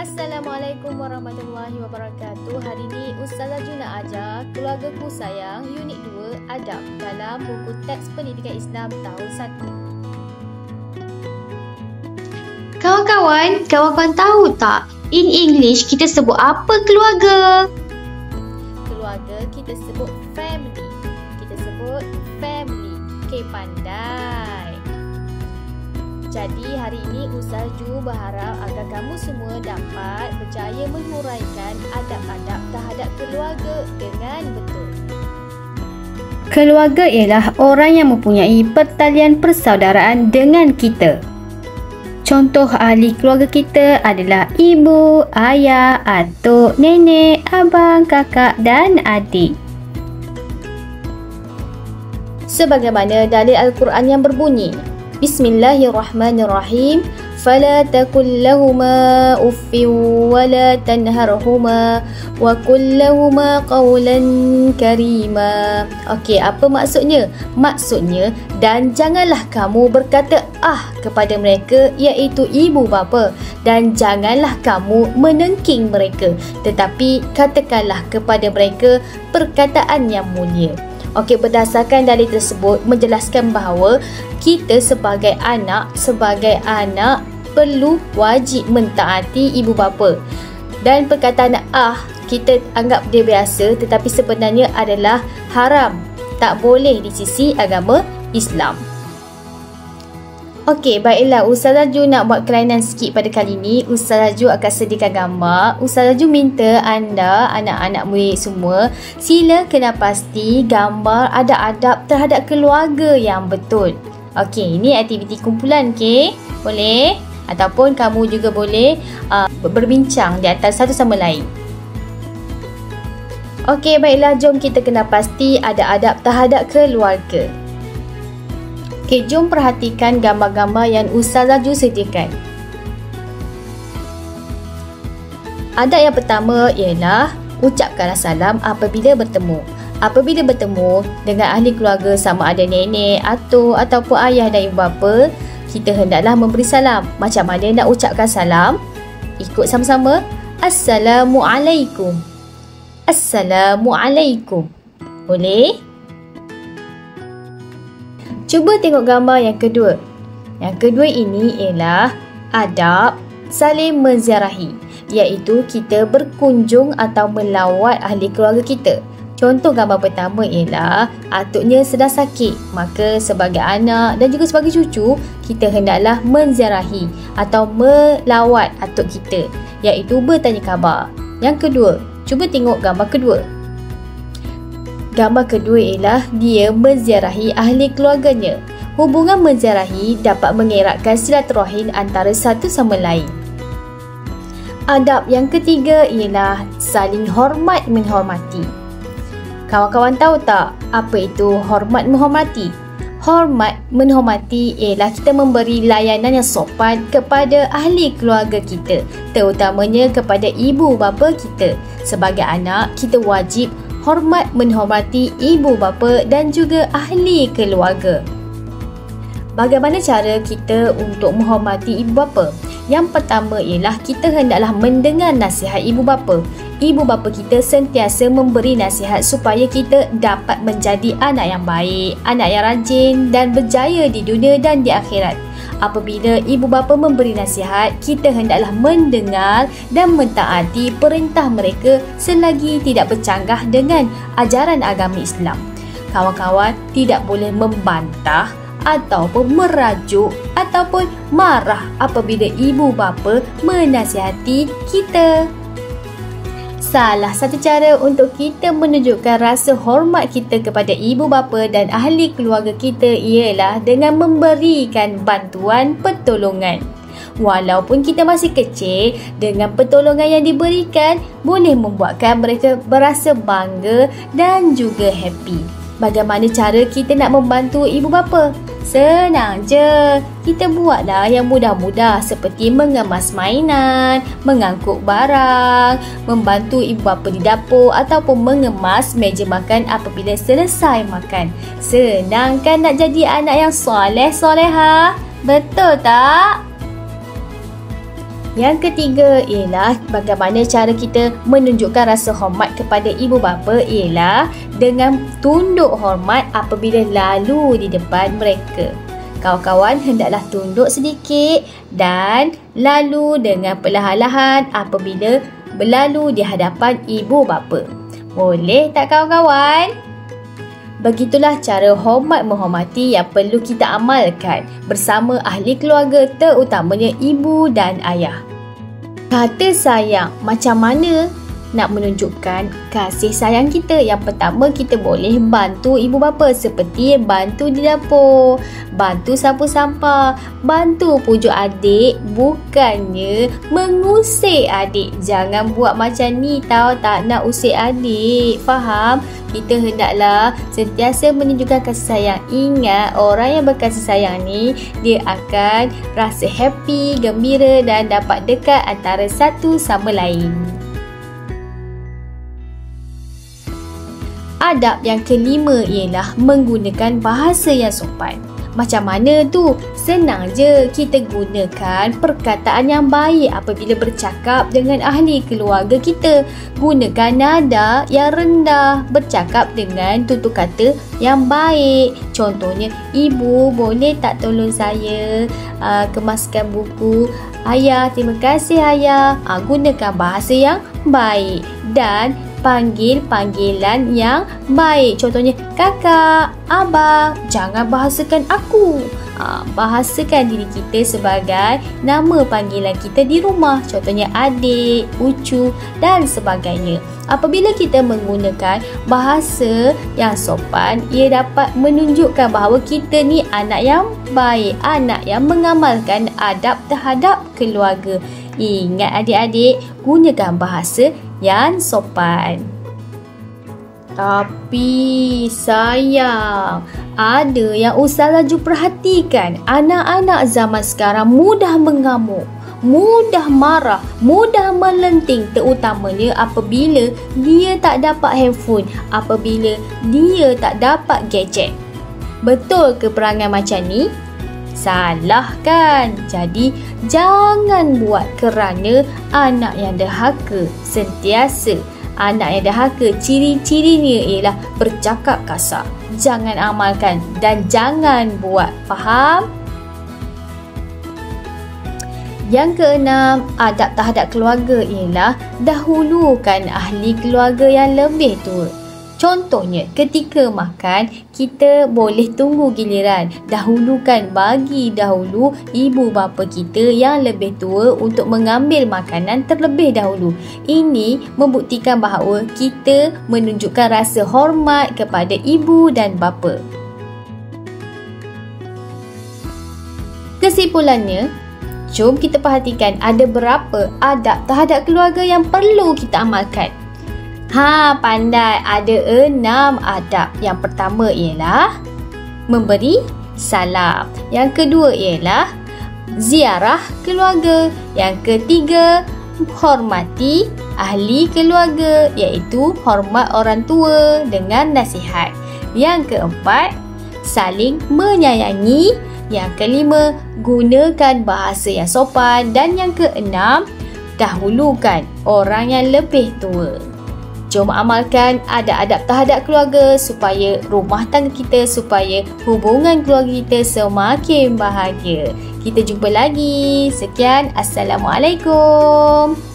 Assalamualaikum warahmatullahi wabarakatuh. Hari ini Ustazah Ju nak ajar Keluargaku Sayang Unit 2 Adab dalam buku teks pendidikan Islam tahun 1. Kawan-kawan tahu tak? In English kita sebut apa keluarga? Keluarga kita sebut family. Kita sebut family. Okey, pandai. Jadi hari ini Ustazah Ju berharap agar kamu semua dapat berjaya menghuraikan adab-adab terhadap keluarga dengan betul. Keluarga ialah orang yang mempunyai pertalian persaudaraan dengan kita. Contoh ahli keluarga kita adalah ibu, ayah, atuk, nenek, abang, kakak dan adik. Sebagaimana dalil Al-Quran yang berbunyi, Bismillahirrahmanirrahim. Fala takul lahuma uffin wala tanharhuma wa qul lahuma qawlan karima. Okey, apa maksudnya? Maksudnya, dan janganlah kamu berkata kepada mereka, iaitu ibu bapa, dan janganlah kamu menengking mereka, tetapi katakanlah kepada mereka perkataan yang mulia. Okey, berdasarkan dalil tersebut menjelaskan bahawa kita sebagai anak perlu wajib mentaati ibu bapa. Dan perkataan kita anggap dia biasa, tetapi sebenarnya adalah haram, tak boleh di sisi agama Islam. Okey, baiklah, Ustazah Ju nak buat kelainan sikit pada kali ini. Ustazah Ju akan sediakan gambar. Ustazah Ju minta anda, anak-anak murid semua, sila kena pasti gambar ada adab terhadap keluarga yang betul. Okey, ini aktiviti kumpulan, okey? Boleh? Ataupun kamu juga boleh berbincang di atas satu sama lain. Okey, baiklah, jom kita kena pasti ada adab terhadap keluarga. Okey, jom perhatikan gambar-gambar yang Ustazah Ju sediakan. Adab yang pertama ialah ucapkanlah salam apabila bertemu. Apabila bertemu dengan ahli keluarga sama ada nenek, atuk ataupun ayah dan ibu bapa, kita hendaklah memberi salam. Macam mana nak ucapkan salam? Ikut sama-sama. Assalamualaikum. Assalamualaikum. Boleh? Cuba tengok gambar yang kedua. Yang kedua ini ialah adab saling menziarahi, iaitu kita berkunjung atau melawat ahli keluarga kita. Contoh gambar pertama ialah atuknya sedang sakit, maka sebagai anak dan juga sebagai cucu, kita hendaklah menziarahi atau melawat atuk kita, iaitu bertanya khabar. Yang kedua, cuba tengok gambar kedua. Gambar kedua ialah dia menziarahi ahli keluarganya. Hubungan menziarahi dapat mengeratkan silaturahim antara satu sama lain. Adab yang ketiga ialah saling hormat menghormati. Kawan-kawan tahu tak apa itu hormat menghormati? Hormat menghormati ialah kita memberi layanan yang sopan kepada ahli keluarga kita, terutamanya kepada ibu bapa kita. Sebagai anak, kita wajib hormat menghormati ibu bapa dan juga ahli keluarga. Bagaimana cara kita untuk menghormati ibu bapa? Yang pertama ialah kita hendaklah mendengar nasihat ibu bapa. Ibu bapa kita sentiasa memberi nasihat supaya kita dapat menjadi anak yang baik, anak yang rajin dan berjaya di dunia dan di akhirat. Apabila ibu bapa memberi nasihat, kita hendaklah mendengar dan mentaati perintah mereka selagi tidak bercanggah dengan ajaran agama Islam. Kawan-kawan tidak boleh membantah ataupun merajuk ataupun marah apabila ibu bapa menasihati kita. Salah satu cara untuk kita menunjukkan rasa hormat kita kepada ibu bapa dan ahli keluarga kita ialah dengan memberikan bantuan pertolongan. Walaupun kita masih kecil, dengan pertolongan yang diberikan boleh membuatkan mereka berasa bangga dan juga happy. Bagaimana cara kita nak membantu ibu bapa? Senang je. Kita buatlah yang mudah-mudah seperti mengemas mainan, mengangkut barang, membantu ibu bapa di dapur ataupun mengemas meja makan apabila selesai makan. Senang kan nak jadi anak yang soleh-soleha? Betul tak? Yang ketiga ialah bagaimana cara kita menunjukkan rasa hormat kepada ibu bapa ialah dengan tunduk hormat apabila lalu di depan mereka. Kawan-kawan hendaklah tunduk sedikit dan lalu dengan perlahan-lahan apabila berlalu di hadapan ibu bapa. Boleh tak kawan-kawan? Begitulah cara hormat menghormati yang perlu kita amalkan bersama ahli keluarga, terutamanya ibu dan ayah. Kata sayang, macam mana nak menunjukkan kasih sayang kita? Yang pertama, kita boleh bantu ibu bapa seperti bantu di dapur, bantu sapu sampah, bantu pujuk adik, bukannya mengusik adik. Jangan buat macam ni tau, tak nak usik adik. Faham? Kita hendaklah sentiasa menunjukkan kasih sayang. Ingat, orang yang berkasih sayang ni, dia akan rasa happy, gembira dan dapat dekat antara satu sama lain. Adab yang kelima ialah menggunakan bahasa yang sopan. Macam mana tu? Senang je, kita gunakan perkataan yang baik apabila bercakap dengan ahli keluarga kita. Gunakan nada yang rendah, bercakap dengan tutur kata yang baik. Contohnya, ibu boleh tak tolong saya kemaskan buku? Ayah, terima kasih ayah. Gunakan bahasa yang baik dan panggil panggilan yang baik. Contohnya, kakak, abang. Jangan bahasakan aku. Bahasakan diri kita sebagai nama panggilan kita di rumah. Contohnya adik, ucu dan sebagainya. Apabila kita menggunakan bahasa yang sopan, ia dapat menunjukkan bahawa kita ni anak yang baik, anak yang mengamalkan adab terhadap keluarga. Ingat adik-adik, gunakan bahasa yang sopan. Tapi sayang, ada yang Ustaz Raju perhatikan. Anak-anak zaman sekarang mudah mengamuk, mudah marah, mudah melenting, terutamanya apabila dia tak dapat handphone, apabila dia tak dapat gadget. Betul ke perangai macam ni? Salah kan? Jadi jangan buat kerana anak yang derhaka sentiasa. Anak yang derhaka ciri-cirinya ialah bercakap kasar. Jangan amalkan dan jangan buat. Faham? Yang keenam, adab terhadap keluarga ialah dahulukan ahli keluarga yang lebih tua. Contohnya, ketika makan, kita boleh tunggu giliran. Dahulukan, bagi dahulu ibu bapa kita yang lebih tua untuk mengambil makanan terlebih dahulu. Ini membuktikan bahawa kita menunjukkan rasa hormat kepada ibu dan bapa. Kesimpulannya, jom kita perhatikan ada berapa adab terhadap keluarga yang perlu kita amalkan. Pandai, ada 6 adab. Yang pertama ialah memberi salam. Yang kedua ialah ziarah keluarga. Yang ketiga, hormati ahli keluarga, iaitu hormat orang tua dengan nasihat. Yang keempat, saling menyayangi. Yang kelima, gunakan bahasa yang sopan. Dan yang keenam, dahulukan orang yang lebih tua. Jom amalkan adab-adab terhadap keluarga supaya rumah tangga kita, supaya hubungan keluarga kita semakin bahagia. Kita jumpa lagi. Sekian. Assalamualaikum.